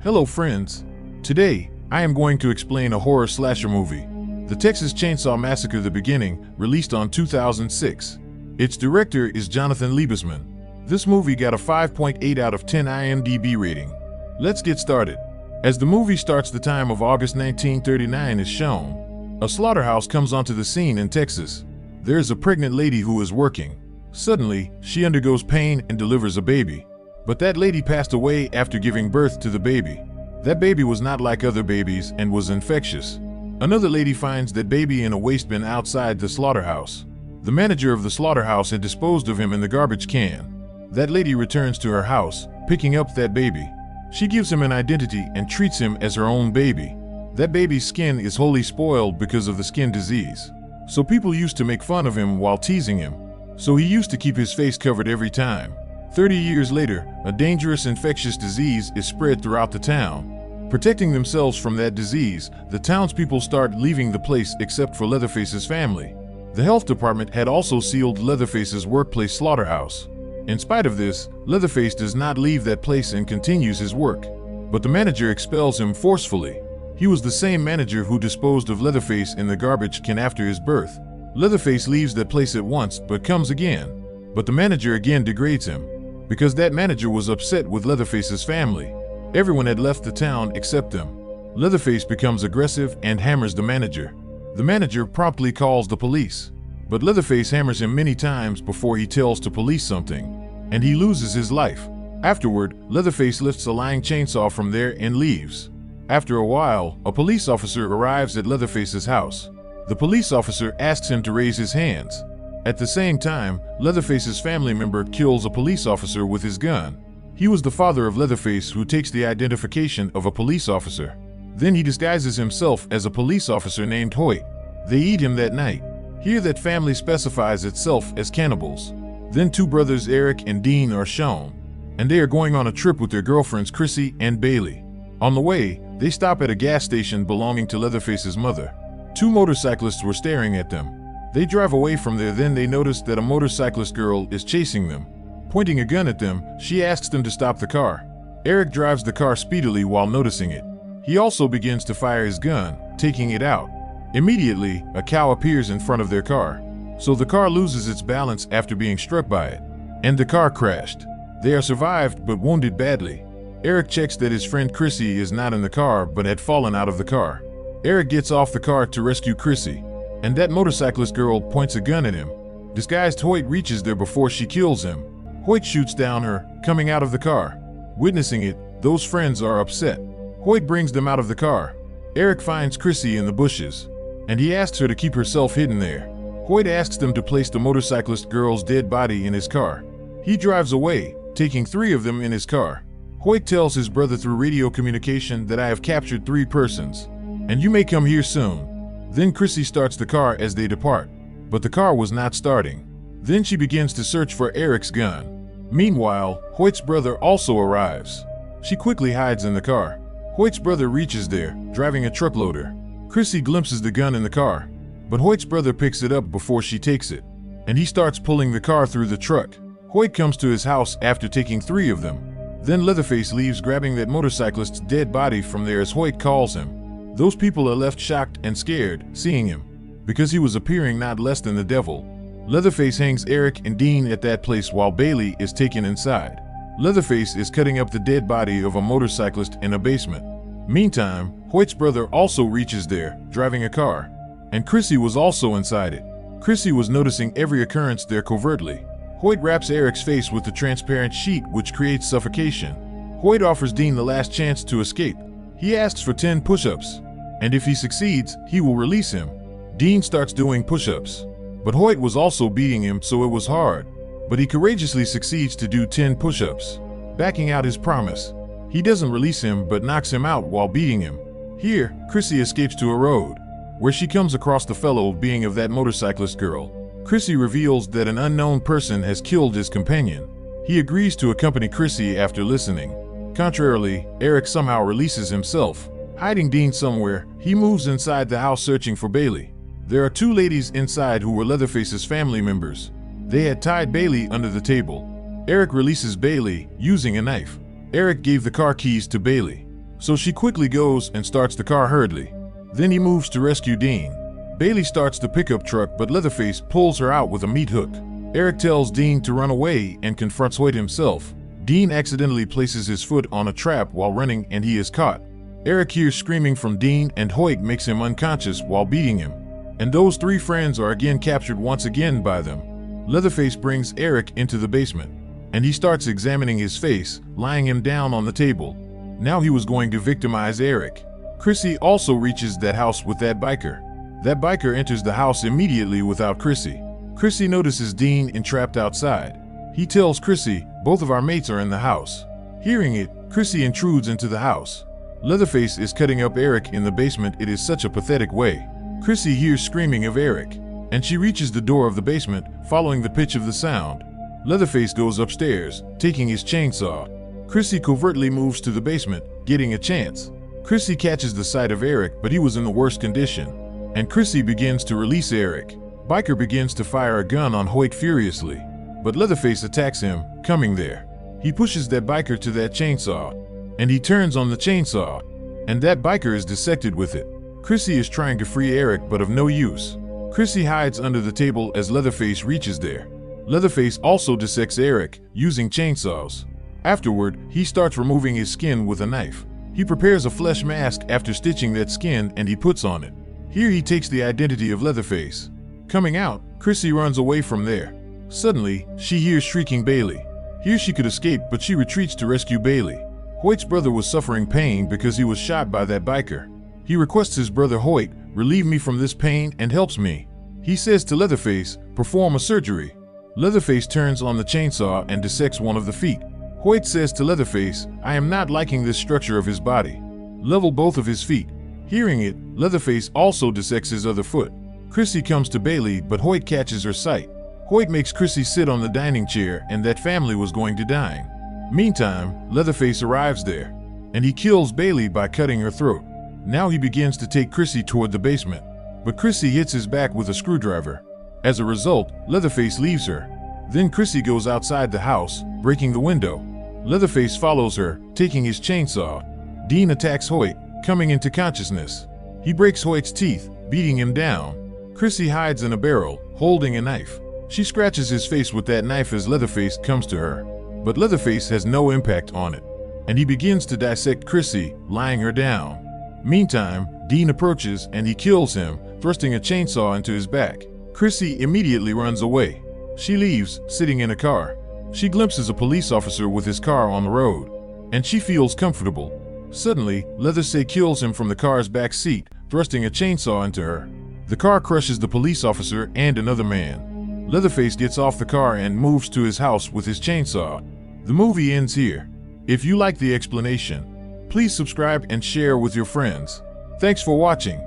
Hello friends. Today, I am going to explain a horror slasher movie, The Texas Chainsaw Massacre: The Beginning, released on 2006. Its director is Jonathan Liebesman. This movie got a 5.8 out of 10 IMDb rating. Let's get started. As the movie starts, the time of August 1939 is shown. A slaughterhouse comes onto the scene in Texas. There is a pregnant lady who is working. Suddenly, she undergoes pain and delivers a baby. But that lady passed away after giving birth to the baby. That baby was not like other babies and was infectious. Another lady finds that baby in a waste bin outside the slaughterhouse. The manager of the slaughterhouse had disposed of him in the garbage can. That lady returns to her house, picking up that baby. She gives him an identity and treats him as her own baby. That baby's skin is wholly spoiled because of the skin disease. So people used to make fun of him while teasing him. So he used to keep his face covered every time. 30 years later, a dangerous infectious disease is spread throughout the town. Protecting themselves from that disease, the townspeople start leaving the place except for Leatherface's family. The health department had also sealed Leatherface's workplace slaughterhouse. In spite of this, Leatherface does not leave that place and continues his work. But the manager expels him forcefully. He was the same manager who disposed of Leatherface in the garbage can after his birth. Leatherface leaves that place at once but comes again. But the manager again degrades him. Because that manager was upset with Leatherface's family. Everyone had left the town except them. Leatherface becomes aggressive and hammers the manager. The manager promptly calls the police. But Leatherface hammers him many times before he tells the police something. And he loses his life. Afterward, Leatherface lifts a lying chainsaw from there and leaves. After a while, a police officer arrives at Leatherface's house. The police officer asks him to raise his hands. At the same time, Leatherface's family member kills a police officer with his gun. He was the father of Leatherface who takes the identification of a police officer. Then he disguises himself as a police officer named Hoyt. They eat him that night. Here that family specifies itself as cannibals. Then two brothers Eric and Dean are shown. And they are going on a trip with their girlfriends Chrissy and Bailey. On the way, they stop at a gas station belonging to Leatherface's mother. Two motorcyclists were staring at them. They drive away from there, then they notice that a motorcyclist girl is chasing them. Pointing a gun at them, she asks them to stop the car. Eric drives the car speedily while noticing it. He also begins to fire his gun, taking it out. Immediately, a cow appears in front of their car. So the car loses its balance after being struck by it. And the car crashed. They are survived but wounded badly. Eric checks that his friend Chrissy is not in the car but had fallen out of the car. Eric gets off the car to rescue Chrissy. And that motorcyclist girl points a gun at him. Disguised Hoyt reaches there before she kills him. Hoyt shoots down her, coming out of the car. Witnessing it, those friends are upset. Hoyt brings them out of the car. Eric finds Chrissy in the bushes, and he asks her to keep herself hidden there. Hoyt asks them to place the motorcyclist girl's dead body in his car. He drives away, taking 3 of them in his car. Hoyt tells his brother through radio communication that I have captured 3 persons, and you may come here soon. Then Chrissy starts the car as they depart, but the car was not starting. Then she begins to search for Eric's gun. Meanwhile, Hoyt's brother also arrives. She quickly hides in the car. Hoyt's brother reaches there, driving a truck loader. Chrissy glimpses the gun in the car, but Hoyt's brother picks it up before she takes it, and he starts pulling the car through the truck. Hoyt comes to his house after taking 3 of them. Then Leatherface leaves, grabbing that motorcyclist's dead body from there as Hoyt calls him. Those people are left shocked and scared, seeing him, because he was appearing not less than the devil. Leatherface hangs Eric and Dean at that place while Bailey is taken inside. Leatherface is cutting up the dead body of a motorcyclist in a basement. Meantime, Hoyt's brother also reaches there, driving a car, and Chrissy was also inside it. Chrissy was noticing every occurrence there covertly. Hoyt wraps Eric's face with the transparent sheet, which creates suffocation. Hoyt offers Dean the last chance to escape. He asks for 10 push-ups, and if he succeeds, he will release him. Dean starts doing push-ups, but Hoyt was also beating him, so it was hard. But he courageously succeeds to do 10 push-ups, backing out his promise. He doesn't release him but knocks him out while beating him. Here, Chrissy escapes to a road, where she comes across the fellow being of that motorcyclist girl. Chrissy reveals that an unknown person has killed his companion. He agrees to accompany Chrissy after listening. Contrarily, Eric somehow releases himself. Hiding Dean somewhere, he moves inside the house searching for Bailey. There are 2 ladies inside who were Leatherface's family members. They had tied Bailey under the table. Eric releases Bailey, using a knife. Eric gave the car keys to Bailey. So she quickly goes and starts the car hurriedly. Then he moves to rescue Dean. Bailey starts the pickup truck, but Leatherface pulls her out with a meat hook. Eric tells Dean to run away and confronts Hoyt himself. Dean accidentally places his foot on a trap while running and he is caught. Eric hears screaming from Dean and Hoyt makes him unconscious while beating him. And those three friends are again captured once again by them. Leatherface brings Eric into the basement and he starts examining his face, lying him down on the table. Now he was going to victimize Eric. Chrissy also reaches that house with that biker. That biker enters the house immediately without Chrissy. Chrissy notices Dean entrapped outside. He tells Chrissy, "Both of our mates are in the house." Hearing it, Chrissy intrudes into the house. Leatherface is cutting up Eric in the basement. It is such a pathetic way. Chrissy hears screaming of Eric, and she reaches the door of the basement, following the pitch of the sound. Leatherface goes upstairs, taking his chainsaw. Chrissy covertly moves to the basement, getting a chance. Chrissy catches the sight of Eric, but he was in the worst condition, and Chrissy begins to release Eric. Biker begins to fire a gun on Hoyt furiously, but Leatherface attacks him, coming there. He pushes that biker to that chainsaw, and he turns on the chainsaw, and that biker is dissected with it. Chrissy is trying to free Eric, but of no use. Chrissy hides under the table as Leatherface reaches there. Leatherface also dissects Eric, using chainsaws. Afterward, he starts removing his skin with a knife. He prepares a flesh mask after stitching that skin and he puts on it. Here he takes the identity of Leatherface. Coming out, Chrissy runs away from there. Suddenly, she hears shrieking Bailey. Here she could escape, but she retreats to rescue Bailey. Hoyt's brother was suffering pain because he was shot by that biker. He requests his brother Hoyt, "Relieve me from this pain and helps me." He says to Leatherface, "Perform a surgery." Leatherface turns on the chainsaw and dissects one of the feet. Hoyt says to Leatherface, "I am not liking this structure of his body. Level both of his feet." Hearing it, Leatherface also dissects his other foot. Chrissy comes to Bailey, but Hoyt catches her sight. Hoyt makes Chrissy sit on the dining chair and that family was going to dine. Meantime, Leatherface arrives there, and he kills Bailey by cutting her throat. Now he begins to take Chrissy toward the basement, but Chrissy hits his back with a screwdriver. As a result, Leatherface leaves her. Then Chrissy goes outside the house, breaking the window. Leatherface follows her, taking his chainsaw. Dean attacks Hoyt, coming into consciousness. He breaks Hoyt's teeth, beating him down. Chrissy hides in a barrel, holding a knife. She scratches his face with that knife as Leatherface comes to her. But Leatherface has no impact on it, and he begins to dissect Chrissy, lying her down. Meantime, Dean approaches and he kills him, thrusting a chainsaw into his back. Chrissy immediately runs away. She leaves, sitting in a car. She glimpses a police officer with his car on the road, and she feels comfortable. Suddenly, Leatherface kills him from the car's back seat, thrusting a chainsaw into her. The car crushes the police officer and another man. Leatherface gets off the car and moves to his house with his chainsaw. The movie ends here. If you like the explanation, please subscribe and share with your friends. Thanks for watching.